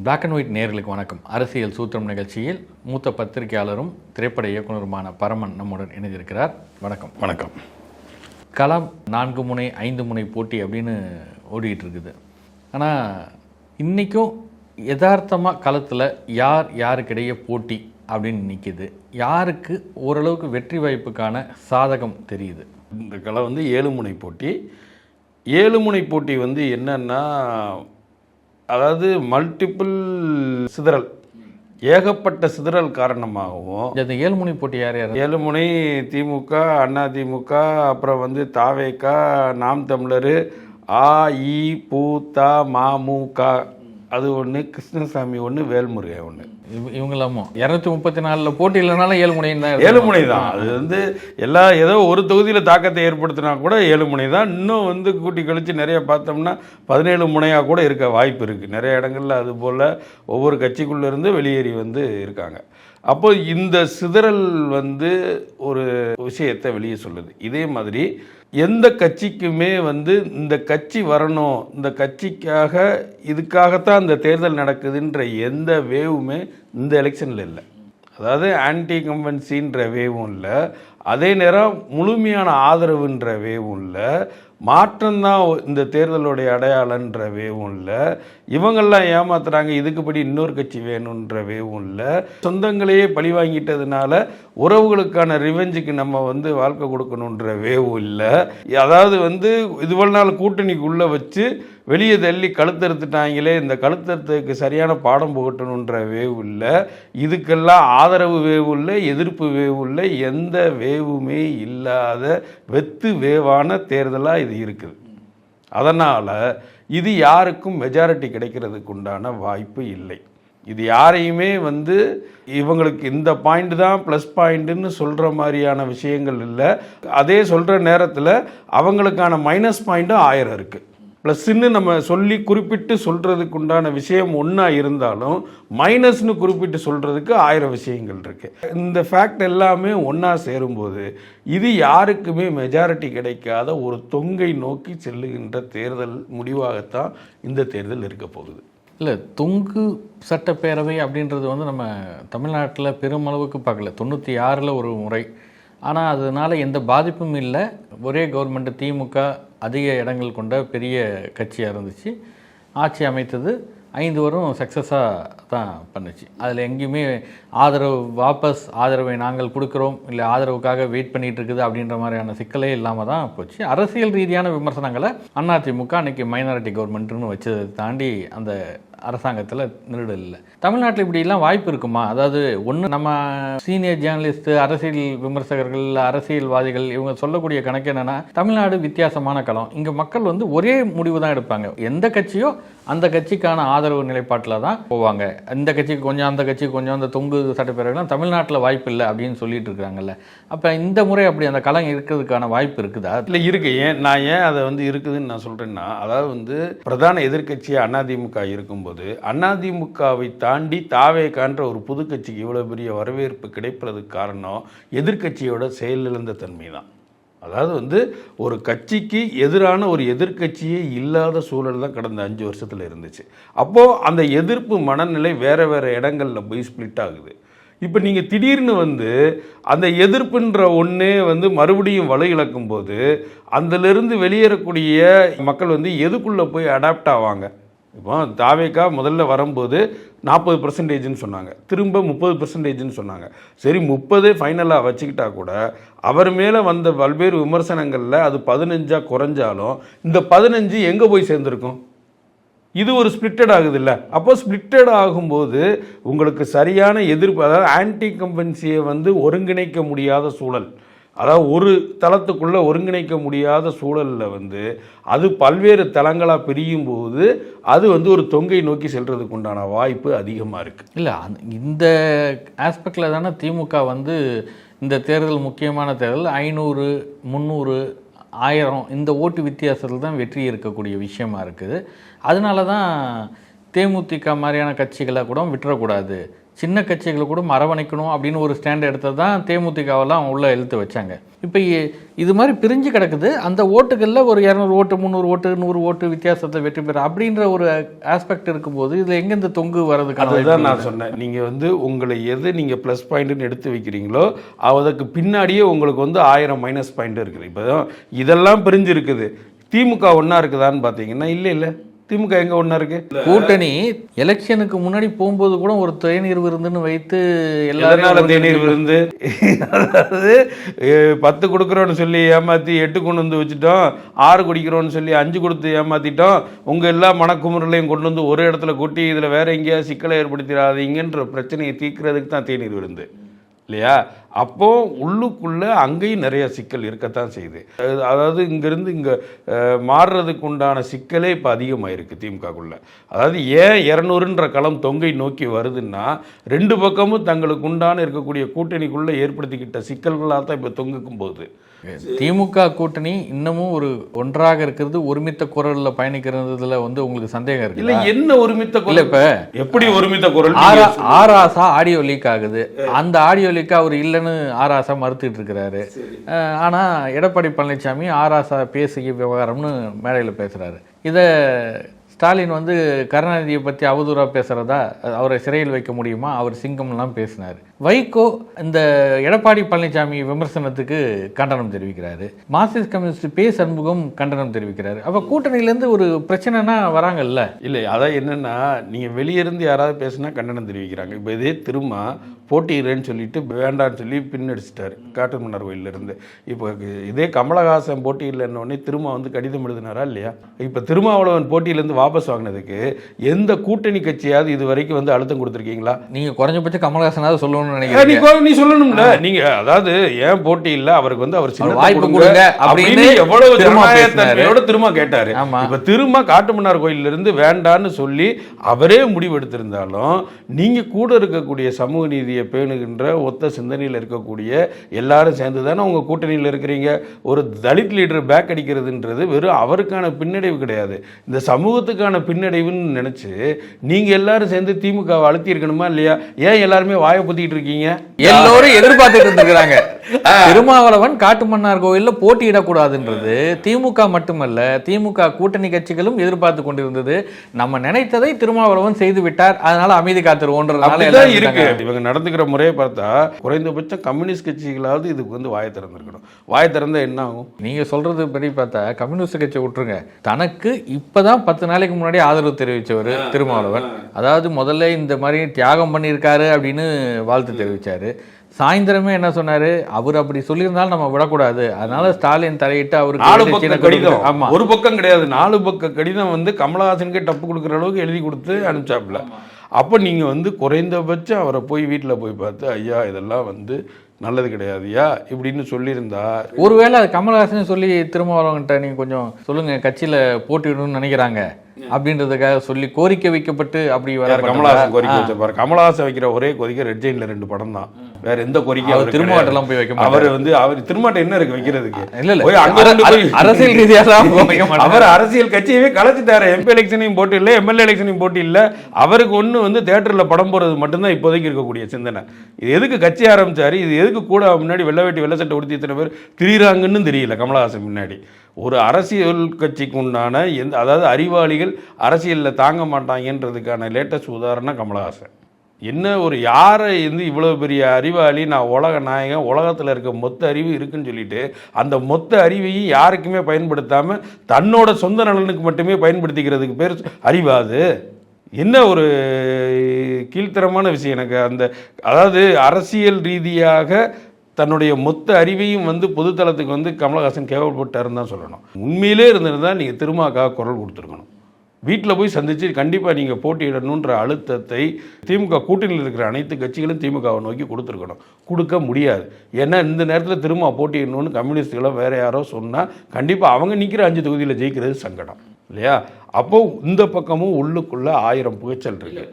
Black and white நேயர்களுக்கு வணக்கம். அரசியல் சூத்திரம் நிகழ்ச்சியில் மூத்த பத்திரிகையாளரும் திரைப்பட இயக்குனருமான பரமன் நம்முடன் இணைந்திருக்கிறார். வணக்கம். வணக்கம். களம் 4 முனை 5 முனை போட்டி அப்படின்னு ஓடிட்டு இருக்குது. ஆனால் இன்றைக்கும் யதார்த்தமாக களத்தில் யார் யாருக்கிடையே போட்டி அப்படின்னு நிற்கிது, யாருக்கு ஓரளவுக்கு வெற்றி வாய்ப்புக்கான சாதகம் தெரியுது? இந்த களம் 7 முனை போட்டி. 7 முனை போட்டி என்னன்னா, அதாவது மல்டிபிள் சிதறல், ஏகப்பட்ட சிதறல் காரணமாகவும் இந்த 7 முனை போட்டி யார் யார்? 7 முனை திமுக, அண்ணா திமுக, அப்புறம் தாவேக, நாம் தமிழர், அஇஅதிமுக, மமுக, அது ஒன்று, கிருஷ்ணசாமி ஒன்று, வேல்முருகன் ஒன்று. இவங்களாமோ 234 போட்டி இல்லைனாலும் 7 முனை தான். 7 முனை தான். அது ஏதோ ஒரு தொகுதியில் தாக்கத்தை ஏற்படுத்தினா கூட 7 முனை தான். இன்னும் கூட்டி கழித்து நிறைய பார்த்தோம்னா 17 முனையாக கூட இருக்க வாய்ப்பு இருக்குது. நிறைய இடங்களில் அது போல் ஒவ்வொரு கட்சிக்குள்ளேருந்து வெளியேறி இருக்காங்க. அப்போ இந்த சிதறல் ஒரு விஷயத்தை வெளியே சொல்லுது. இதே மாதிரி எந்த கட்சிக்குமே இந்த கட்சி வரணும், இந்த கட்சிக்காக இதுக்காகத்தான் இந்த தேர்தல் நடக்குதுன்ற எந்த வேவுமே இந்த எலெக்ஷனில் இல்லை. அதாவது ஆன்டி கம்பன்சின்ற வேவும் இல்லை, அதே நேரம் முழுமையான ஆதரவுன்ற வேவும் இல்லை, மாற்றம்தான் இந்த தேர்தலுடைய அடையாளன்ற வேவும் இல்லை, இவங்கெல்லாம் ஏமாத்துறாங்க இதுக்குப்படி இன்னொரு கட்சி வேணுன்ற வேவும் இல்லை, சொந்தங்களையே பழி வாங்கிட்டதுனால உறவுகளுக்கான ரிவெஞ்சுக்கு நம்ம வாழ்க்கை கொடுக்கணுன்ற வேவும் இல்லை. அதாவது இதுவரை நாள் கூட்டணிக்குள்ளே வச்சு வெளியே தள்ளி கழுத்தறுத்துட்டாங்களே, இந்த கழுத்தறுத்துக்கு சரியான பாடம் புகட்டணுன்ற வேவு இல்லை, இதுக்கெல்லாம் ஆதரவு வேவு இல்லை, எதிர்ப்பு வேவு இல்லை, எந்த வேவுமே இல்லாத வெத்து வேவான தேர்தலாக இது இருக்குது. அதனால் இது யாருக்கும் மெஜாரிட்டி கிடைக்கிறதுக்கு உண்டான வாய்ப்பு இல்லை. இது யாரையுமே இவங்களுக்கு இந்த பாயிண்ட் தான் ப்ளஸ் பாயிண்ட்டுன்னு சொல்கிற மாதிரியான விஷயங்கள் இல்லை. அதே சொல்கிற நேரத்தில் அவங்களுக்கான மைனஸ் பாயிண்ட்டும் 1000 இருக்குது. ப்ளஸ்ன்னு நம்ம சொல்லி குறிப்பிட்டு சொல்கிறதுக்கு உண்டான விஷயம் ஒன்றா இருந்தாலும் மைனஸ்னு குறிப்பிட்டு சொல்கிறதுக்கு 1000 விஷயங்கள் இருக்குது. இந்த ஃபேக்ட் எல்லாமே ஒன்றா சேரும்போது இது யாருக்குமே மெஜாரிட்டி கிடைக்காத ஒரு தொங்கை நோக்கி செல்லுகின்ற தேர்தல் முடிவாகத்தான் இந்த தேர்தல் இருக்க போகுது. இல்லை, தொங்கு சட்டப்பேரவை அப்படின்றது நம்ம தமிழ்நாட்டில் பெருமளவுக்கு பார்க்கல. 96 ஒரு முறை, ஆனால் அதனால் எந்த பாதிப்பும் இல்லை. ஒரே கவர்மெண்ட்டு திமுக அதிக இடங்கள் கொண்ட பெரிய கட்சியாக இருந்துச்சு. ஆட்சி அமைத்தது 5 வரும் சக்ஸஸாக தான் பண்ணுச்சு. அதில் எங்கேயுமே ஆதரவை நாங்கள் கொடுக்குறோம், இல்லை ஆதரவுக்காக வெயிட் பண்ணிகிட்டு இருக்குது அப்படின்ற மாதிரியான சிக்கலே இல்லாமல் தான் போச்சு. அரசியல் ரீதியான விமர்சனங்களை அதிமுக அன்றைக்கி மைனாரிட்டி கவர்மெண்ட்டுன்னு வச்சதை தாண்டி அந்த அரசாங்கத்தில் நிறுடல் இல்லை. தமிழ்நாட்டில் இப்படிலாம் வாய்ப்பு இருக்குமா? அதாவது ஒன்று, நம்ம சீனியர் ஜேர்னலிஸ்ட்டு, அரசியல் விமர்சகர்கள், அரசியல்வாதிகள் இவங்க சொல்லக்கூடிய கணக்கு என்னென்னா, தமிழ்நாடு வித்தியாசமான களம். இங்கே மக்கள் ஒரே முடிவு தான் எடுப்பாங்க. எந்த கட்சியோ அந்த கட்சிக்கான ஆதரவு நிலைப்பாட்டில் தான் போவாங்க. இந்த கட்சிக்கு கொஞ்சம், அந்த கட்சிக்கு கொஞ்சம், அந்த தொங்கு சட்டப்பேரவைலாம் தமிழ்நாட்டில் வாய்ப்பு இல்லை அப்படின்னு சொல்லிட்டு இருக்கிறாங்கல்ல. அப்போ இந்த முறை அப்படி அந்த களம் இருக்கிறதுக்கான வாய்ப்பு இருக்குதா? இல்லை, இருக்குது. நான் ஏன் அதை இருக்குதுன்னு நான் சொல்கிறேன்னா, அதாவது பிரதான எதிர்கட்சியாக அதிமுக இருக்கும்போது அதிமுகவை தாண்டி தாவேகான்ற ஒரு புது கட்சிக்கு இவ்வளோ பெரிய வரவேற்பு கிடைப்பதற்கு காரணம் எதிர்கட்சியோட செயலிழந்த தன்மை தான். அதாவது ஒரு கட்சிக்கு எதிரான ஒரு எதிர்கட்சியே இல்லாத சூழல் தான் கடந்த 5 வருஷத்தில் இருந்துச்சு. அப்போது அந்த எதிர்ப்பு மனநிலை வேறு வேறு இடங்களில் போய் ஸ்ப்ளிட் ஆகுது. இப்போ நீங்கள் திடீர்னு அந்த எதிர்ப்புன்ற ஒன்றே மறுபடியும் வலு இழக்கும்போது அதிலிருந்து வெளியேறக்கூடிய மக்கள் எதுக்குள்ளே போய் அடாப்ட் ஆவாங்க? இப்போ தாவேகா முதல்ல வரும்போது 40% சொன்னாங்க, திரும்ப 30% சொன்னாங்க. சரி, 30 ஃபைனலாக வச்சுக்கிட்டா கூட அவர் மேலே வந்த பல்வேறு விமர்சனங்களில் அது 15 குறைஞ்சாலும் இந்த 15 எங்கே போய் சேர்ந்துருக்கும்? இது ஒரு ஸ்பிளிட்டட் ஆகுது இல்லை? அப்போ ஸ்பிளிட்டட் ஆகும்போது உங்களுக்கு சரியான எதிர்ப்பு, அதாவது ஆன்டி கம்பன்சியை ஒருங்கிணைக்க முடியாத சூழல், அதாவது ஒரு தளத்துக்குள்ளே ஒருங்கிணைக்க முடியாத சூழலில் அது பல்வேறு தளங்களாக பிரியும் போது அது ஒரு தொங்கை நோக்கி செல்றதுக்கு உண்டான வாய்ப்பு அதிகமாக இருக்குது. இல்லை, இந்த ஆஸ்பெக்டில் தானே திமுக இந்த தேர்தல் முக்கியமான தேர்தல் 500, 300, 1000 இந்த ஓட்டு வித்தியாசத்தில் தான் வெற்றி இருக்கக்கூடிய விஷயமா இருக்குது. அதனால தான் தேமுதிக மாதிரியான கட்சிகளை கூட விட்டுறக்கூடாது, சின்ன கட்சிகளை கூட அரவணைக்கணும் அப்படின்னு ஒரு ஸ்டாண்ட் எடுத்தது தான் தேமுதிகவெல்லாம் உள்ள இழுத்து வச்சாங்க. இப்போ இது மாதிரி பிரிஞ்சு கிடக்குது. அந்த ஓட்டுகளில் ஒரு 200 ஓட்டு 300 ஓட்டு 100 ஓட்டு வித்தியாசத்தை வெற்றி பெற அப்படின்ற ஒரு ஆஸ்பெக்ட் இருக்கும்போது இதில் எங்கே இந்த தொங்கு வர்றதுக்கான அதுதான் நான் சொன்னேன். நீங்கள் வந்து உங்களை எது நீங்கள் ப்ளஸ் பாயிண்ட்டுன்னு எடுத்து வைக்கிறீங்களோ அதுக்கு பின்னாடியே உங்களுக்கு வந்து 1000 மைனஸ் பாயிண்ட் இருக்குது. இப்போ இதெல்லாம் பிரிஞ்சு இருக்குது. திமுக ஒன்றா இருக்குதான்னு பார்த்தீங்கன்னா இல்லை. திமுக எங்க ஒண்ணா இருக்கு? கூட்டணி எலெக்ஷனுக்கு முன்னாடி போகும்போது கூட ஒரு தேநீர் விருந்துன்னு வைத்து எல்லாரும் தேநீர் விருந்து, அதாவது 10 கொடுக்குறோன்னு சொல்லி ஏமாத்தி 8 கொண்டு வந்து வச்சுட்டோம், 6 குடிக்கிறோன்னு சொல்லி 5 கொடுத்து ஏமாத்திட்டோம், உங்க எல்லா மனக்குமுறலையும் கொண்டு வந்து ஒரு இடத்துல கொட்டி இதில் வேற எங்கேயாவது சிக்கலை ஏற்படுத்திடாதீங்கன்ற பிரச்சனையை தீர்க்கிறதுக்கு தான் தேநீர் விருந்து இல்லையா? அப்போ உள்ளுக்குள்ள அங்கேயும் நிறைய சிக்கல் இருக்கத்தான் செய்யுது. அதாவது இங்கிருந்து இங்கே மாறுறதுக்கு உண்டான சிக்கலே இப்போ அதிகமாயிருக்கு திமுகக்குள்ள. அதாவது ஏன் 200ன்ற களம் தொங்கை நோக்கி வருதுன்னா 2 பக்கமும் தங்களுக்கு உண்டான இருக்கக்கூடிய கூட்டணிக்குள்ள ஏற்படுத்திக்கிட்ட சிக்கல்களாக தான் இப்போ தொங்குக்கும் போகுது. திமுக கூட்டணி இன்னமும் ஒரு ஒன்றாக இருக்கிறது, ஒருமித்த குரல்ல பயணிக்கிறதுல வந்து உங்களுக்கு சந்தேகம் இருக்கு? இல்ல, என்ன ஒருமித்த குரல்? இப்ப எப்படி ஒருமித்த குரல்? ஆராசா ஆடியோ லீக் ஆகுது. அந்த ஆடியோ லீக் அவர் இல்லைன்னு ஆராசா மறுத்துட்டு இருக்கிறாரு. ஆனா எடப்பாடி பழனிசாமி ஆராசா பேசிய விவகாரம்னு மேடையில் பேசுறாரு. இதை ஸ்டாலின் வந்து கருணாநிதியை பற்றி அவதூறாக பேசுகிறதா, அவரை சிறையில் வைக்க முடியுமா, அவர் சிங்கம்லாம் பேசினார். வைகோ இந்த எடப்பாடி பழனிசாமி விமர்சனத்துக்கு கண்டனம் தெரிவிக்கிறாரு. மார்க்சிஸ்ட் கம்யூனிஸ்ட் பே சண்முகம் கண்டனம் தெரிவிக்கிறாரு. அப்போ கூட்டணியிலேருந்து ஒரு பிரச்சனைனா வராங்கல்ல? இல்லை, அதான் என்னென்னா, நீங்கள் வெளியிருந்து யாராவது பேசுனா கண்டனம் தெரிவிக்கிறாங்க. இப்போ இதே திரும்ப போட்டியிடுறேன்னு சொல்லிட்டு வேண்டான்னு சொல்லி பின்னடிச்சிட்டாரு காட்டு மன்னார் கோயிலிருந்து. இப்போ இதே கமலஹாசன் போட்டியில்லைன்னொடனே திரும்ப வந்து கடிதம் எழுதினாரா இல்லையா? இப்போ திருமாவளவன் போட்டியிலேருந்து வாபஸ் வாங்கினதுக்கு எந்த கூட்டணி கட்சியாவது இது வரைக்கும் வந்து அழுத்தம் கொடுத்துருக்கீங்களா? நீங்கள் குறைஞ்சபட்சம் கமலஹாசனாவது சொல்லணும்னு நினைக்கிறீங்க. நீ சொல்லணும்ல. நீங்க அதாவது ஏன் போட்டி இல்ல, அவருக்கு வந்து அவர் சின்ன வாய்ப்பு கொடுங்க அப்படின்னு எவ்வளவு ஜனநாயகத்தன்மையோட திரும்ப கேட்டாரு. இப்ப திரும்ப காட்டுமன்னார் கோயில்ல இருந்து வேண்டான்னு சொல்லி அவரே முடிவு எடுத்திருந்தாலும் நீங்க கூட இருக்கக்கூடிய சமூக நீதியை பேணுகின்ற ஒத்த சிந்தனையில் இருக்கக்கூடிய எல்லாரும் சேர்ந்து தானே உங்க கூட்டணியில் இருக்கிறீங்க. ஒரு தலித் லீடர் பேக் அடிக்கிறதுன்றது வெறும் அவருக்கான பின்னடைவு கிடையாது, இந்த சமூகத்துக்கான பின்னடைவுன்னு நினைச்சு நீங்க எல்லாரும் சேர்ந்து திமுக அழுத்தி இருக்கணுமா இல்லையா? ஏன் எல்லாருமே வாயை புத்திட்டு இருக்கீங்க? எல்லோரும் எதிர்பார்த்துட்டு இருந்திருக்கிறாங்க. திருமாவளவன் காட்டுமன்னார் கோயில்ல போட்டியிடக்கூடாதுன்றது திமுக மட்டுமல்ல, திமுக கூட்டணி கட்சிகளும் எதிர்பார்த்து கொண்டிருந்தது. நம்ம நினைத்ததை திருமாவளவன் செய்து விட்டார், அதனால அமைதி காத்துருவோன்றதுனால இருக்கு. இவங்க நடந்துக்கிற முறையை பார்த்தா குறைந்தபட்சம் கம்யூனிஸ்ட் கட்சிகளாவது இதுக்கு வந்து வாயை திறந்திருக்கணும். வாயை திறந்தா என்ன ஆகும்? நீங்க சொல்றது படி பார்த்தா கம்யூனிஸ்ட் கட்சி விட்டுருங்க, தனக்கு இப்பதான் 10 நாளைக்கு முன்னாடி ஆதரவு தெரிவிச்சவர் திருமாவளவன். அதாவது முதல்ல இந்த மாதிரி தியாகம் பண்ணியிருக்காரு அப்படின்னு வாழ்த்து தெரிவிச்சாரு. சாயந்தரமே என்ன சொன்னாரு, அவர் அப்படி சொல்லியிருந்தாலும் நம்ம விடக்கூடாது, அதனால ஸ்டாலின் தலையிட்டு அவருக்கு 4 பக்க கடிதம். ஆமா, ஒரு பக்கம் கிடையாது, 4 பக்க கடிதம் வந்து கமலஹாசனுக்கு டப்பு கொடுக்குற அளவுக்கு எழுதி கொடுத்து அனுப்பிச்சாப்புல. அப்போ நீங்கள் வந்து குறைந்தபட்சம் அவரை போய் வீட்டில் போய் பார்த்து, ஐயா இதெல்லாம் வந்து நல்லது கிடையாதுயா இப்படின்னு சொல்லியிருந்தா, ஒருவேளை அது கமலஹாசன் சொல்லி திருமாவளவன்கிட்ட நீங்கள் கொஞ்சம் சொல்லுங்கள் கட்சியில் போட்டிடணும்னு நினைக்கிறாங்க அப்படின்றதுக்காக சொல்லி கோரிக்கை வைக்கப்பட்டு அப்படி வர கமலஹாசன் கோரிக்கை வச்சிருப்பாரு. கமலஹாசன் வைக்கிற ஒரே கோரிக்கை ரெட் ஜெயின்ல 2 படம் தான், வேற எந்த கோரிக்கையும் திருமாவட்டெல்லாம் போய் வைக்க அவர் வந்து அவர் திருமாட்டம் என்ன இருக்கு வைக்கிறதுக்கு? அரசியல் ரீதியாக அவர் அரசியல் கட்சியவே கலைச்சிட்டாரு. எம்பி எலெக்ஷனையும் போட்டி இல்லை, எம்எல்ஏ எலெக்ஷனையும் போட்டி இல்லை. அவருக்கு ஒன்று வந்து தியேட்டர்ல படம் போறது மட்டும்தான் இப்போதைக்கு இருக்கக்கூடிய சிந்தனை. இது எதுக்கு கட்சி ஆரம்பிச்சாரு, இது எதுக்கு கூட முன்னாடி வெள்ளை வேட்டி வெள்ளை சட்டை உடுத்தி இத்தனை பேர் திரியிறாங்கன்னு தெரியல கமலஹாசன் முன்னாடி. ஒரு அரசியல் கட்சிக்கு உண்டான அதாவது அறிவாளிகள் அரசியலில் தாங்க மாட்டாங்கன்றதுக்கான லேட்டஸ்ட் உதாரணம் கமலஹாசன். என்ன ஒரு யாரை இவ்வளோ பெரிய அறிவாளி, நான் உலக நாயகன், உலகத்தில் இருக்க மொத்த அறிவு இருக்குன்னு சொல்லிட்டு அந்த மொத்த அறிவையும் யாருக்குமே பயன்படுத்தாமல் தன்னோட சொந்த நலனுக்கு மட்டுமே பயன்படுத்திக்கிறதுக்கு பேர் அறிவாது. என்ன ஒரு கீழ்த்தரமான விஷயம் எனக்கு. அதாவது அரசியல் ரீதியாக தன்னுடைய மொத்த அறிவையும் வந்து பொதுத்தளத்துக்கு வந்து கமலஹாசன் கேவல்பட்டாருன்னு தான் சொல்லணும். உண்மையிலே இருந்திருந்தால் நீங்கள் திருமாக்காக குரல் கொடுத்துருக்கணும். வீட்டில் போய் சந்தித்து கண்டிப்பாக நீங்கள் போட்டியிடணுன்ற அழுத்தத்தை திமுக கூட்டணியில் இருக்கிற அனைத்து கட்சிகளும் திமுகவை நோக்கி கொடுத்துருக்கணும். கொடுக்க முடியாது. ஏன்னா இந்த நேரத்தில் திரும்ப போட்டியிடணும்னு கம்யூனிஸ்டுகளும் வேறு யாரோ சொன்னால் கண்டிப்பாக அவங்க நிற்கிற 5 தொகுதியில் ஜெயிக்கிறது சங்கடம் இல்லையா? அப்போது இந்த பக்கமும் உள்ளுக்குள்ளே 1000 புகைச்சல் இருக்குது.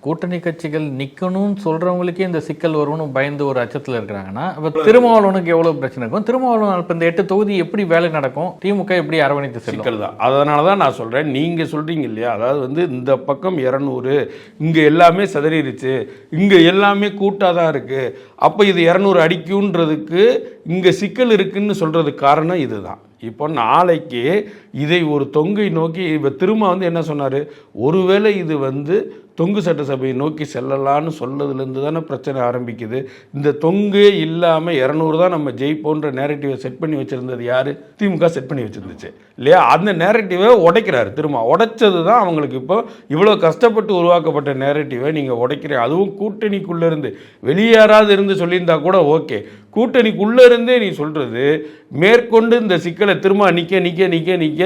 கூட்டணி கட்சிகள் நிக்கணும்னு சொல்றவங்களுக்கே இந்த சிக்கல் வரும்னு பயந்து ஒரு அச்சத்தில் இருக்கிறாங்கன்னா அப்ப திருமாவளவனுக்கு எவ்வளவு பிரச்சனை இருக்கும்? திருமாவளவன் இப்ப இந்த 8 தொகுதி எப்படி வேலை நடக்கும்? திமுக எப்படி அரவணைத்து செல்லும்? சிக்கல் தான். அதனால தான் நான் சொல்றேன், நீங்க சொல்றீங்க இல்லையா, அதாவது வந்து இந்த பக்கம் 200 இங்க எல்லாமே சிதறிடுச்சு, இங்க எல்லாமே கூட்டா தான் இருக்கு, அப்ப இது 200 அடிக்கும்ன்றதுக்கு இங்க சிக்கல் இருக்குன்னு சொல்றதுக்கு காரணம் இதுதான். இப்போ நாளைக்கு இதை ஒரு தொங்கை நோக்கி இப்போ திரும்ப வந்து என்ன சொன்னார், ஒருவேளை இது வந்து தொங்கு சட்டசபையை நோக்கி செல்லலான்னு சொல்லதுலேருந்து தானே பிரச்சனை ஆரம்பிக்குது. இந்த தொங்கே இல்லாமல் 200 தான் நம்ம ஜெயிப்போன்ற நேரட்டிவை செட் பண்ணி வச்சுருந்தது யார்? திமுக செட் பண்ணி வச்சுருந்துச்சு இல்லையா? அந்த நேரட்டிவை உடைக்கிறாரு. திரும்ப உடைச்சது தான் அவங்களுக்கு இப்போ இவ்வளோ கஷ்டப்பட்டு உருவாக்கப்பட்ட நேரட்டிவை நீங்கள் உடைக்கிறீங்க. அதுவும் கூட்டணிக்குள்ளேருந்து வெளியேறாது இருந்து சொல்லியிருந்தா கூட ஓகே, கூட்டணிக்குள்ளே இருந்தே நீ சொல்கிறது மேற்கொண்டு இந்த சிக்கலை திரும்ப நிற்க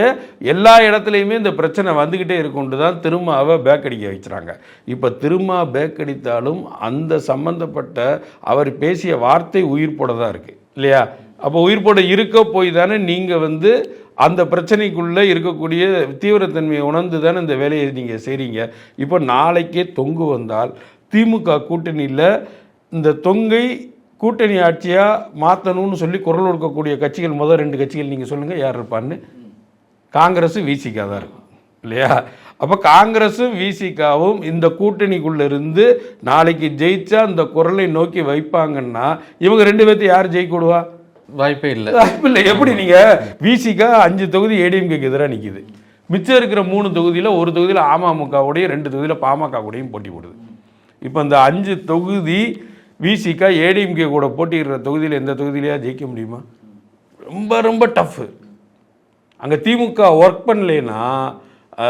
எல்லா இடத்துலையுமே இந்த பிரச்சனை வந்துக்கிட்டே இருக்கும்னு தான் திரும்ப பேக் அடிக்க வச்சுறாங்க. இப்போ திரும்ப பேக் அடித்தாலும் அந்த சம்பந்தப்பட்ட அவர் பேசிய வார்த்தை உயிர் போட தான் இருக்குது இல்லையா? அப்போ உயிர் போட இருக்க போய் தானே நீங்கள் வந்து அந்த பிரச்சனைக்குள்ளே இருக்கக்கூடிய தீவிரத்தன்மையை உணர்ந்து தானே இந்த வேலையை நீங்கள் செய்கிறீங்க. இப்போ நாளைக்கே தொங்கு வந்தால் திமுக கூட்டணியில் இந்த தொங்கை கூட்டணி ஆட்சியாக மாற்றணும்னு சொல்லி குரல் கொடுக்கக்கூடிய கட்சிகள் முதல் 2 கட்சிகள் நீங்கள் சொல்லுங்கள் யார் இருப்பான்னு? காங்கிரஸும் விசிகா தான் இருக்கும் இல்லையா? அப்போ காங்கிரஸும் விசிகாவும் இந்த கூட்டணிக்குள்ளே இருந்து நாளைக்கு ஜெயிச்சா இந்த குரலை நோக்கி வைப்பாங்கன்னா இவங்க 2 பேர்த்தையும் யார் ஜெயிக்க விடுவா? வாய்ப்பே இல்லை. எப்படி நீங்கள் விசிகா 5 தொகுதி ஏடிஎம்கேக்கு எதிராக நிற்கிது, மிச்சம் இருக்கிற 3 தொகுதியில் ஒரு தொகுதியில் அமமுகவுடையும் 2 தொகுதியில் பாமக கூடயும் போட்டி போடுது. இப்போ இந்த 5 தொகுதி விசிகா ஏடிஎம்கே கூட போட்டிடுற தொகுதியில் எந்த தொகுதியிலையா ஜெயிக்க முடியுமா? ரொம்ப ரொம்ப டஃப்பு. அங்கே திமுக ஒர்க் பண்ணலைன்னா,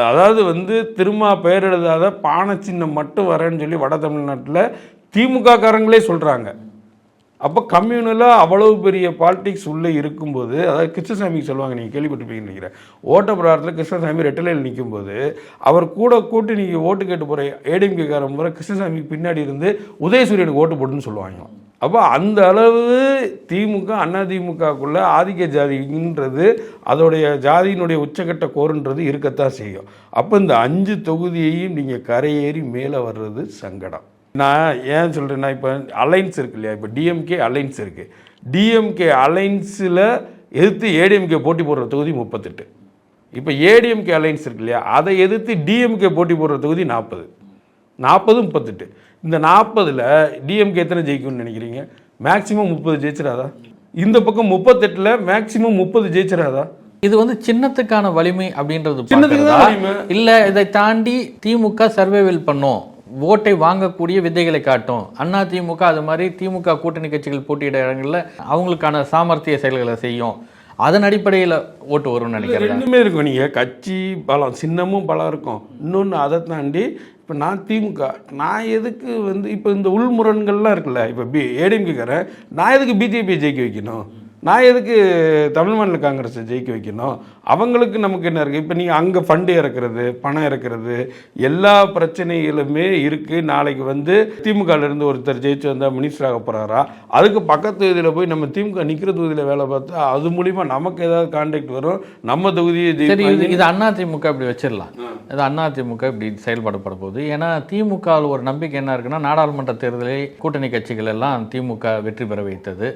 அதாவது வந்து திரும்ப பெயர் எழுதாத பானை சின்னம் மட்டும் வரேன்னு சொல்லி வட தமிழ்நாட்டில் திமுக காரங்களே சொல்கிறாங்க. அப்போ கம்யூனலாக அவ்வளவு பெரிய பாலிடிக்ஸ் உள்ளே இருக்கும்போது, அதாவது கிருஷ்ணசாமிக்கு சொல்லுவாங்க, நீங்கள் கேள்விப்பட்டிருப்பீங்கன்னு நினைக்கிறேன், ஓட்டப்பிரகாரத்தில் கிருஷ்ணசாமி ரெட்டலையில் நிற்கும்போது அவர் கூட கூட்டணி ஓட்டு கேட்டு போகிற ஏடிஎம்கேக்காரன் முறை கிருஷ்ணசாமிக்கு பின்னாடி இருந்து உதயசூரியனுக்கு ஓட்டு போட்டுன்னு சொல்லுவாங்க. அப்போ அந்த அளவு திமுக அதிமுகக்குள்ளே ஆதிக்க ஜாதின்றது அதோடைய ஜாதியினுடைய உச்சக்கட்ட கோருன்றது இருக்கத்தான் செய்யும். அப்போ இந்த 5 தொகுதியையும் நீங்கள் கரையேறி மேலே வர்றது சங்கடம். நான் ஏன் சொல்கிறேன்னா, இப்போ அலைன்ஸ் இருக்கு இல்லையா, இப்போ டிஎம்கே அலைன்ஸ் இருக்குது. டிஎம்கே அலைன்ஸில் எதிர்த்து ஏடிஎம்கே போட்டி போடுற தொகுதி 38. இப்போ ஏடிஎம்கே அலைன்ஸ் இருக்கு இல்லையா, அதை எதிர்த்து டிஎம்கே போட்டி போடுற தொகுதி 40, 38. இந்த 40ல் டிஎம்கே எத்தனை ஜெயிக்கும்னு நினைக்கிறீங்க? மேக்சிமம் 30 ஜெயிச்சிடாதா? இந்த பக்கம் 38ல் மேக்சிமம் 30 ஜெயிச்சிடாதா? இது வந்து சின்னத்துக்கான வலிமை அப்படின்றது சின்னத்துக்கு இல்லை, இதை தாண்டி திமுக சர்வைவல் பண்ணும், ஓட்டை வாங்கக்கூடிய விதைகளை காட்டும். அதிமுக அது மாதிரி திமுக கூட்டணி கட்சிகள் போட்டியிட இடங்களில் அவங்களுக்கான சாமர்த்திய செயல்களை செய்யும். அதன் அடிப்படையில் ஓட்டு வரும்னு நினைக்கிறேன். 2மே இருக்கும். நீங்கள் கட்சி பலம், சின்னமும் பலம் இருக்கும். இன்னொன்று அதை தாண்டி இப்போ நான் திமுக, நான் எதுக்கு வந்து இப்போ இந்த உள்முரண்கள்லாம் இருக்குல்ல, இப்போ ஏடிஎம்கேக்காரன் நான் எதுக்கு பிஜேபியை ஜெயிக்க வைக்கணும், நான் எதுக்கு தமிழ் மாநில காங்கிரஸை ஜெயிக்க வைக்கணும்? அவங்களுக்கு நமக்கு என்ன இருக்குது? இப்போ நீங்கள் அங்கே ஃபண்டு இறக்குறது, பணம் இறக்குறது, எல்லா பிரச்சனைகளுமே இருக்குது. நாளைக்கு வந்து திமுகலேருந்து ஒருத்தர் ஜெயிச்சு வந்தால் மினிஸ்டர் ஆக போகிறாரா, அதுக்கு பக்கத்து தொகுதியில் போய் நம்ம திமுக நிற்கிற தொகுதியில் வேலை பார்த்தா அது மூலிமா நமக்கு ஏதாவது கான்டாக்ட் வரும், நம்ம தொகுதியை ஜெயிச்சு. இது அதிமுக இப்படி வச்சிடலாம், இது அதிமுக இப்படி செயல்படப்பட போகுது. ஏன்னா திமுக ஒரு நம்பிக்கை என்ன இருக்குன்னா, நாடாளுமன்ற தேர்தலில் கூட்டணி கட்சிகள் எல்லாம் திமுக வெற்றி பெற வைத்தது,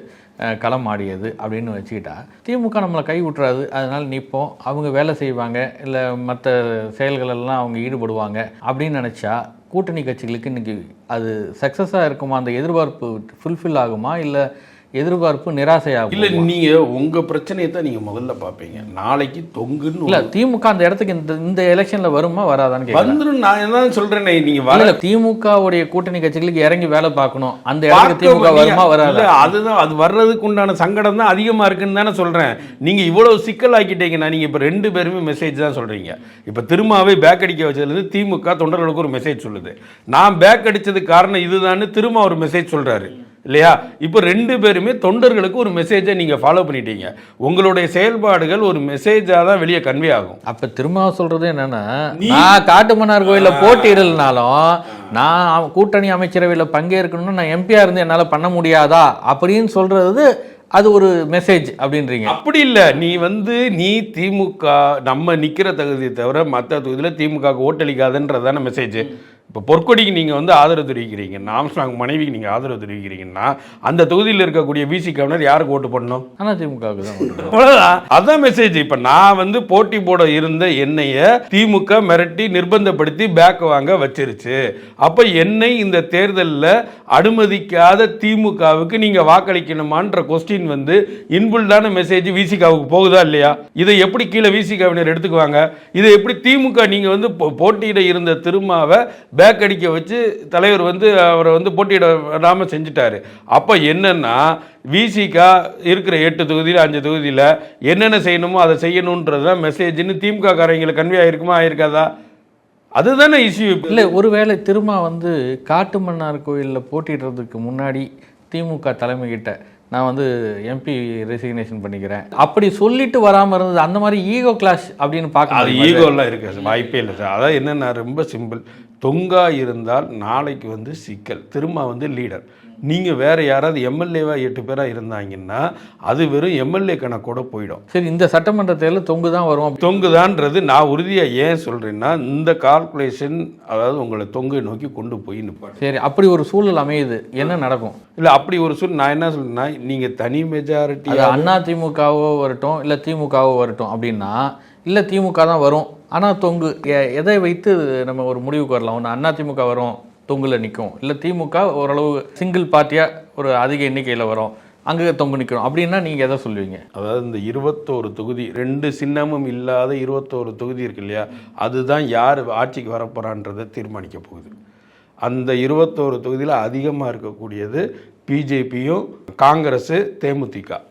களம் ஆடியது அப்படின்னு வச்சுக்கிட்டா திமுக நம்மளை கை விட்டுறாது, அதனால் நிற்போம், அவங்க வேலை செய்வாங்க, இல்லை மற்ற செயல்களெல்லாம் அவங்க ஈடுபடுவாங்க அப்படின்னு நினச்சா கூட்டணி கட்சிகளுக்கு இன்றைக்கி அது சக்ஸஸாக இருக்குமா? அந்த எதிர்பார்ப்பு ஃபுல்ஃபில் ஆகுமா, இல்லை எதிர்பார்ப்பு நிராசையாகும்? இல்லை, நீங்கள் உங்கள் பிரச்சனையை தான் நீங்கள் முதல்ல பார்ப்பீங்க. நாளைக்கு தொங்குன்னு இல்லை, திமுக அந்த இடத்துக்கு இந்த எலெக்ஷனில் வருமா வராதான்னு வந்துடும். நான் என்ன சொல்கிறேன், நீங்கள் வரல, திமுகவுடைய கூட்டணி கட்சிகளுக்கு இறங்கி வேலை பார்க்கணும், அந்த இடத்துக்கு திமுக வருமா வராது? அதுதான், அது வர்றதுக்கு உண்டான சங்கடம் தான் அதிகமாக இருக்குன்னு தானே சொல்கிறேன். நீங்கள் இவ்வளோ சிக்கல் ஆக்கிட்டீங்கன்னா நீங்கள் இப்போ 2 பேருமே மெசேஜ் தான் சொல்கிறீங்க. இப்போ திரும்பவே பேக் அடிக்க வச்சதுலேருந்து திமுக தொண்டர்களுக்கு ஒரு மெசேஜ் சொல்லுது, நான் பேக் அடித்ததுக்கு காரணம் இதுதான்னு திரும்ப ஒரு மெசேஜ் சொல்கிறாரு இல்லையா? இப்போ 2 பேருமே தொண்டர்களுக்கு ஒரு மெசேஜை நீங்கள் ஃபாலோ பண்ணிட்டீங்க. உங்களுடைய செயல்பாடுகள் ஒரு மெசேஜாக தான் வெளியே கன்வே ஆகும். அப்போ திரும்ப சொல்கிறது என்னென்னா, நான் காட்டுமன்னார் கோயிலில் போட்டியிடலனாலும் நான் கூட்டணி அமைச்சரவையில் பங்கேற்கணும்னு நான் எம்பியாக இருந்து என்னால் பண்ண முடியாதா அப்படின்னு சொல்கிறது, அது ஒரு மெசேஜ் அப்படின்றீங்க? அப்படி இல்லை, நீ திமுக நம்ம நிற்கிற தகுதியை தவிர மற்ற தொகுதியில் திமுக ஓட்டளிக்காதுன்றதான மெசேஜ் இப்போ பொற்கொடிக்கு நீங்கள் வந்து ஆதரவு தெரிவிக்கிறீங்க, ஆம்ஸ்ட்ராங் மனைவிக்கு நீங்கள் ஆதரவு தெரிவிக்கிறீங்கன்னா அந்த தொகுதியில் இருக்கக்கூடிய விசி கவர்னர் யாருக்கு ஓட்டு பண்ணணும்? அதிமுகவுக்கு தான் ஓட்டு. அவ்வளோதான், அதான் மெசேஜ். இப்போ நான் வந்து போட்டி போட இருந்த என்னைய திமுக மிரட்டி நிர்பந்தப்படுத்தி பேக் வாங்க வச்சிருச்சு. அப்போ என்னை இந்த தேர்தலில் அனுமதிக்காத திமுகவுக்கு நீங்கள் வாக்களிக்கணுமான்ற கொஸ்டின் வந்து இன்புல்டான மெசேஜ் விசிகாவுக்கு போகுதா இல்லையா? இதை எப்படி கீழே விசிகாவினர் எடுத்துக்குவாங்க? இதை எப்படி திமுக நீங்கள் வந்து போட்டியிட இருந்த திருமாவை பேக் அடிக்க வச்சு தலைவர் வந்து அவரை வந்து போட்டியிடாமல் செஞ்சுட்டாரு. அப்போ என்னன்னா விசிகா இருக்கிற 8 தொகுதியில் 5 தொகுதியில் என்னென்ன செய்யணுமோ அதை செய்யணுன்றது தான் மெசேஜ்னு திமுக காரங்களுக்கு கன்வே ஆயிருக்குமா ஆயிருக்காதா? அதுதானே இஷ்யூ. இல்லை, ஒருவேளை திருமா வந்து காட்டுமன்னார் கோயிலில் போட்டிடுறதுக்கு முன்னாடி திமுக தலைமைகிட்ட நான் வந்து எம்பி ரெசிக்னேஷன் பண்ணிக்கிறேன் அப்படி சொல்லிட்டு வராமல் இருந்தது, அந்த மாதிரி ஈகோ கிளாஷ் அப்படின்னு பார்க்க அது ஈகோலாம் இருக்காது, வாய்ப்பே இல்லை சார். அதான் என்னென்னா ரொம்ப சிம்பிள். தொங்கா இருந்தால் நாளைக்கு வந்து சிக்கல். திரும்ப வந்து லீடர், நீங்கள் வேறு யாராவது எம்எல்ஏவாக 8 பேராக இருந்தாங்கன்னா அது வெறும் எம்எல்ஏ கணக்கோட போயிடும். சரி, இந்த சட்டமன்ற தேர்தலில் தொங்கு தான் வரும். தொங்குதான்றது நான் உறுதியாக ஏன் சொல்கிறேன்னா இந்த கால்குலேஷன் அதாவது உங்களை தொங்கு நோக்கி கொண்டு போய் நிற்பாங்க. சரி, அப்படி ஒரு சூழல் அமையுது, என்ன நடக்கும்? இல்லை, அப்படி ஒரு சூழல் நான் என்ன சொல்றேன்னா, நீங்கள் தனி மெஜாரிட்டி அதிமுகவோ வரட்டும் இல்லை திமுகவோ வரட்டும் அப்படின்னா, இல்லை திமுக தான் வரும் ஆனால் தொங்கு, எதை வைத்து நம்ம ஒரு முடிவுக்கு வரலாம்? ஒன்று அதிமுக வரும் தொங்குல நிற்கும், இல்லை திமுக ஓரளவு சிங்கிள் பார்ட்டியாக ஒரு அதிக எண்ணிக்கையில் வரும் அங்கே தொங்கு நிற்கணும் அப்படின்னா நீங்கள் எதை சொல்லுவீங்க? அதாவது இந்த 21 தொகுதி 2 சின்னமும் இல்லாத 21 தொகுதி இருக்கு இல்லையா, அதுதான் யார் ஆட்சிக்கு வரப்போகிறான்றதை தீர்மானிக்க போகுது. அந்த 21 தொகுதியில் அதிகமாக இருக்கக்கூடியது பிஜேபியும் காங்கிரஸு தேமுதிக,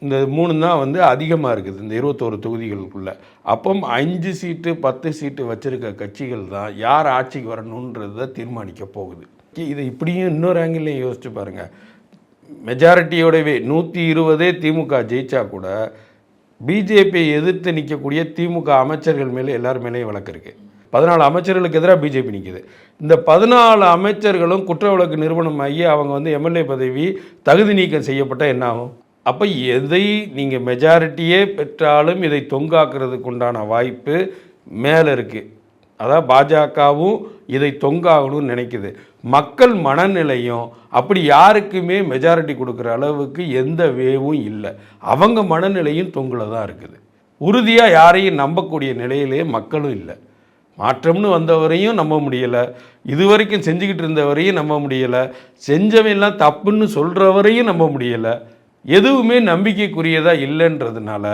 இந்த 3 தான் வந்து அதிகமாக இருக்குது இந்த 21 தொகுதிகளுக்குள்ள. அப்போ 5 சீட்டு 10 சீட்டு வச்சிருக்க கட்சிகள் தான் யார் ஆட்சிக்கு வரணுன்றதை தீர்மானிக்க போகுது. இதை இப்படியும் இன்னொரு ஆங்கிலையும் யோசிச்சு பாருங்க. மெஜாரிட்டியோடவே 120 திமுக ஜெயிச்சா கூட பிஜேபியை எதிர்த்து நிற்கக்கூடிய திமுக அமைச்சர்கள் மேலே எல்லார் மேலேயும் வழக்கு இருக்குது. 14 அமைச்சர்களுக்கு எதிராக பிஜேபி நிற்கிது. இந்த 14 அமைச்சர்களும் குற்ற வழக்கு நிறுவனமாகி அவங்க வந்து எம்எல்ஏ பதவி தகுதி நீக்கம் செய்யப்பட்டால் என்ன ஆகும்? அப்போ எதை நீங்கள் மெஜாரிட்டியே பெற்றாலும் இதை தொங்காக்குறதுக்கு உண்டான வாய்ப்பு மேலே இருக்குது. அதான் பாஜகவும் இதை தொங்காகணும்னு நினைக்குது. மக்கள் மனநிலையும் அப்படி யாருக்குமே மெஜாரிட்டி கொடுக்குற அளவுக்கு எந்த வேவும் இல்லை. அவங்க மனநிலையும் தொங்குல தான் இருக்குது. உறுதியாக யாரையும் நம்பக்கூடிய நிலையிலே மக்களும் இல்லை. மாற்றம்னு வந்தவரையும் நம்ப முடியலை, இது வரைக்கும் செஞ்சுக்கிட்டு இருந்தவரையும் நம்ப முடியலை, செஞ்சவெல்லாம் தப்புன்னு சொல்கிறவரையும் நம்ப முடியலை. எதுவுமே நம்பிக்கைக்குரியதாக இல்லைன்றதுனால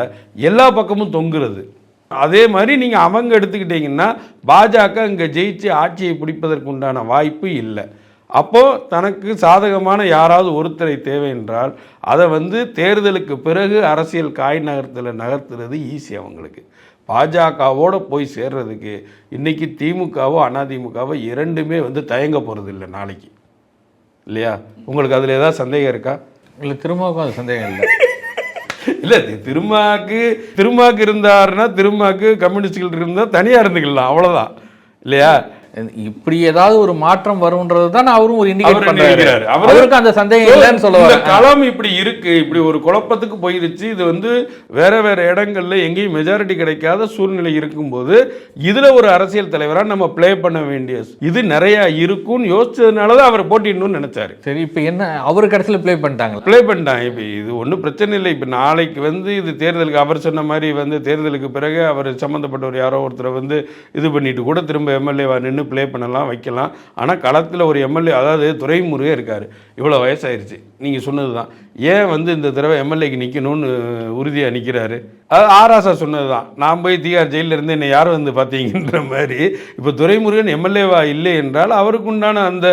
எல்லா பக்கமும் தொங்குறது. அதே மாதிரி நீங்கள் அவங்க எடுத்துக்கிட்டிங்கன்னா பாஜக இங்கே ஜெயிச்சு ஆட்சியை பிடிப்பதற்கு உண்டான வாய்ப்பு இல்லை. அப்போது தனக்கு சாதகமான யாராவது ஒருத்தரை தேவை என்றால் அதை வந்து தேர்தலுக்கு பிறகு அரசியல் காய் நகர்த்துறது ஈஸி அவங்களுக்கு. பாஜகவோடு போய் சேர்றதுக்கு இன்றைக்கி திமுகவோ அதிமுகவோ இரண்டுமே வந்து தயங்க போகிறது இல்லை நாளைக்கு, இல்லையா? உங்களுக்கு அதில் ஏதாவது சந்தேகம் இருக்கா? இல்லை, திருமாவுக்கும் அது சந்தேகம் இல்லை. இல்லை, திருமாக்கு இருந்தாருன்னா திருமாக்கு கம்யூனிஸ்டுகள் இருந்தால் தனியாக இருந்துக்கலாம், அவ்வளோதான், இல்லையா? இப்படி ஏதாவது ஒரு மாற்றம் வரும்ன்றது தான் அவரும் ஒரு இண்டிகேட் பண்றாரு. அவருக்கு அந்த சந்தேகம் இல்லைன்னு சொல்லுவாங்க. களம் இப்படி இருக்கு, இப்படி ஒரு குழப்பத்துக்கு போயிருச்சு. இது வந்து வேற வேற இடங்கள்ல எங்கேயும் மெஜாரிட்டி கிடைக்காத சூழ்நிலை இருக்கும்போது இதுல ஒரு அரசியல் தலைவராக நம்ம பிளே பண்ண வேண்டிய இது நிறைய இருக்கும்னு யோசிச்சதுனாலதான் அவர் போட்டிடணும்னு நினைச்சாரு. சரி, இப்போ என்ன அவர் கடைசியில் பிளே பண்ணிட்டாங்க? இப்போ இது ஒன்றும் பிரச்சனை இல்லை. இப்போ நாளைக்கு வந்து இது தேர்தலுக்கு அவர் சொன்ன மாதிரி வந்து தேர்தலுக்கு பிறகு அவர் சம்மந்தப்பட்டவர் யாரோ ஒருத்தரை வந்து இது பண்ணிட்டு கூட திரும்ப எம்எல்ஏவா நின்று ப்ளே பண்ணலாம், வைக்கலாம். ஆனால் களத்தில் ஒரு எம்எல்ஏ, அதாவது துரைமுருகே இருக்கார், இவ்வளோ வயசாயிருச்சு. நீங்கள் சொன்னது தான், ஏன் வந்து இந்த தடவை எம்எல்ஏக்கு நிற்கணும்னு உறுதியாக நிற்கிறாரு? அது ஆராசா சொன்னது தான், நான் போய் திகார் ஜெயிலில் இருந்து என்னை யாரும் வந்து பார்த்தீங்கன்ற மாதிரி. இப்போ துரைமுருகன் எம்எல்ஏவா இல்லை என்றால் அவருக்கு உண்டான அந்த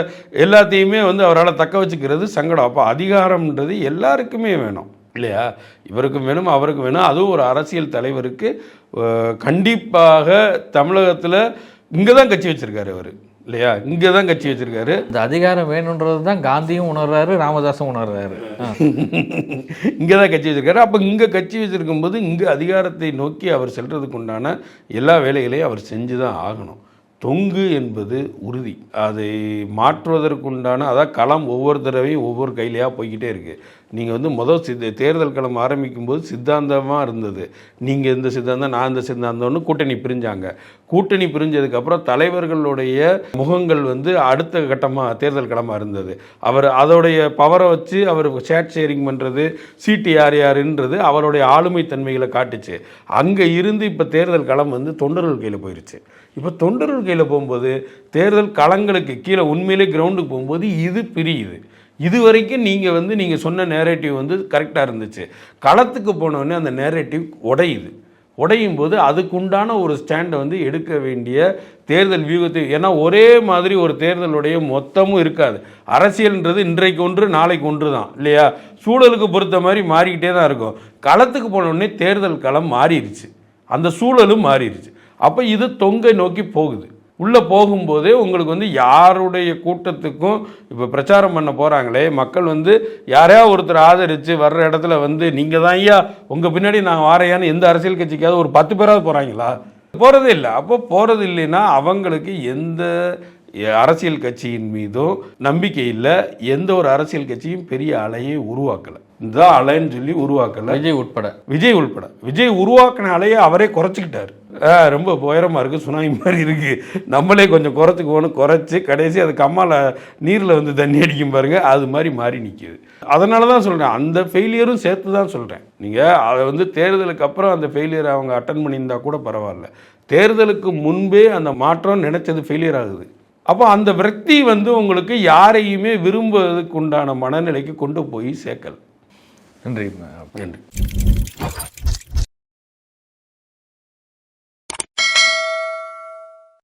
எல்லாத்தையுமே வந்து அவரால் தக்க வச்சுக்கிறது சங்கடம். அப்போ அதிகாரம்ன்றது எல்லாருக்குமே வேணும், இல்லையா? இவருக்கும் வேணும், அவருக்கும் வேணும். அதுவும் ஒரு அரசியல் தலைவருக்கு கண்டிப்பாக தமிழகத்தில் இங்கே தான் கட்சி வச்சிருக்காரு அவர், இல்லையா? இங்கே தான் கட்சி வச்சிருக்காரு. இந்த அதிகாரம் வேணுன்றது தான் காந்தியும் உணர்றாரு, ராமதாஸும் உணர்றாரு. இங்கே தான் கட்சி வச்சிருக்காரு. அப்போ இங்கே கட்சி வச்சிருக்கும் போது இங்கே அதிகாரத்தை நோக்கி அவர் செல்றதுக்கு உண்டான எல்லா வேலைகளையும் அவர் செஞ்சு தான் ஆகணும். தொங்கு என்பது உறுதி. அதை மாற்றுவதற்குண்டான அதாவது களம் ஒவ்வொரு தடவையும் ஒவ்வொரு கையிலையாக போய்கிட்டே இருக்குது. நீங்கள் வந்து முதல் தேர்தல் களம் ஆரம்பிக்கும் போது சித்தாந்தமாக இருந்தது. நீங்கள் இந்த சித்தாந்தம், நான் இந்த சித்தாந்தம்னு கூட்டணி பிரிஞ்சாங்க. கூட்டணி பிரிஞ்சதுக்கப்புறம் தலைவர்களுடைய முகங்கள் வந்து அடுத்த கட்டமாக தேர்தல் களமாக இருந்தது. அவர் அதோடைய பவரை வச்சு அவர் ஷேட் ஷேரிங் பண்ணுறது, சீட்டு யார் யாருன்றது அவருடைய ஆளுமை தன்மைகளை காட்டுச்சு. அங்கே இருந்து இப்போ தேர்தல் களம் வந்து தொண்டர்கள் கையில் போயிடுச்சு. இப்போ தொண்டர்கள் கையில் போகும்போது தேர்தல் களங்களுக்கு கீழே உண்மையிலே கிரவுண்டுக்கு போகும்போது இது பிரியுது. இது வரைக்கும் நீங்கள் சொன்ன நேரேட்டிவ் வந்து கரெக்டாக இருந்துச்சு. களத்துக்கு போனோடனே அந்த நேரேட்டிவ் உடையும் போது அதுக்குண்டான ஒரு ஸ்டாண்டை வந்து எடுக்க வேண்டிய தேர்தல் வியூகத்தை, ஏன்னா ஒரே மாதிரி ஒரு தேர்தலுடைய மொத்தமும் இருக்காது. அரசியல்ன்றது இன்றைக்கு ஒன்று நாளைக்கு ஒன்று தான் இல்லையா, சூழலுக்கு பொறுத்த மாதிரி மாறிக்கிட்டே தான் இருக்கும். களத்துக்கு போனோடனே தேர்தல் களம் மாறிடுச்சு, அந்த சூழலும் மாறிடுச்சு. அப்போ இது தொங்கை நோக்கி போகுது. உள்ளே போகும்போதே உங்களுக்கு வந்து யாருடைய கூட்டத்துக்கும் இப்போ பிரச்சாரம் பண்ண போகிறாங்களே மக்கள் வந்து யாரையா ஒருத்தர் ஆதரித்து வர்ற இடத்துல வந்து நீங்கள் தான் ஐயா உங்கள் பின்னாடி நான் வாரையான்னு எந்த அரசியல் கட்சிக்காவது ஒரு 10 பேராவது போகிறாங்களா? போகிறதே இல்லை. அப்போ போகிறது இல்லைன்னா அவங்களுக்கு எந்த அரசியல் கட்சியின் மீதும் நம்பிக்கை இல்லை. எந்த ஒரு அரசியல் கட்சியும் பெரிய அலையை உருவாக்கலை. இந்த அலைன்னு சொல்லி உருவாக்கலை. விஜய் உள்பட விஜய் உருவாக்கின அலையை அவரே குறைச்சிக்கிட்டார். ரொம்ப உயரமாக இருக்குது, சுனாமி மாதிரி இருக்குது, நம்மளே கொஞ்சம் குறைச்சிக்குவோன்னு குறைச்சி கடைசி அது கம்மால நீரில் வந்து தண்ணி அடிக்கும் பாருங்க, அது மாதிரி மாறி நிற்கிது. அதனால தான் சொல்கிறேன், அந்த ஃபெயிலியரும் சேர்த்து தான் சொல்கிறேன். நீங்கள் அதை வந்து தேர்தலுக்கு அப்புறம் அந்த ஃபெயிலியர் அவங்க அட்டன் பண்ணியிருந்தா கூட பரவாயில்ல, தேர்தலுக்கு முன்பே அந்த மாற்றம் நினைச்சது ஃபெயிலியர் ஆகுது. அப்போ அந்த விரக்தி வந்து உங்களுக்கு யாரையுமே விரும்புவதற்கு உண்டான மனநிலைக்கு கொண்டு போய் சேர்க்கல. நன்றி. நன்றி.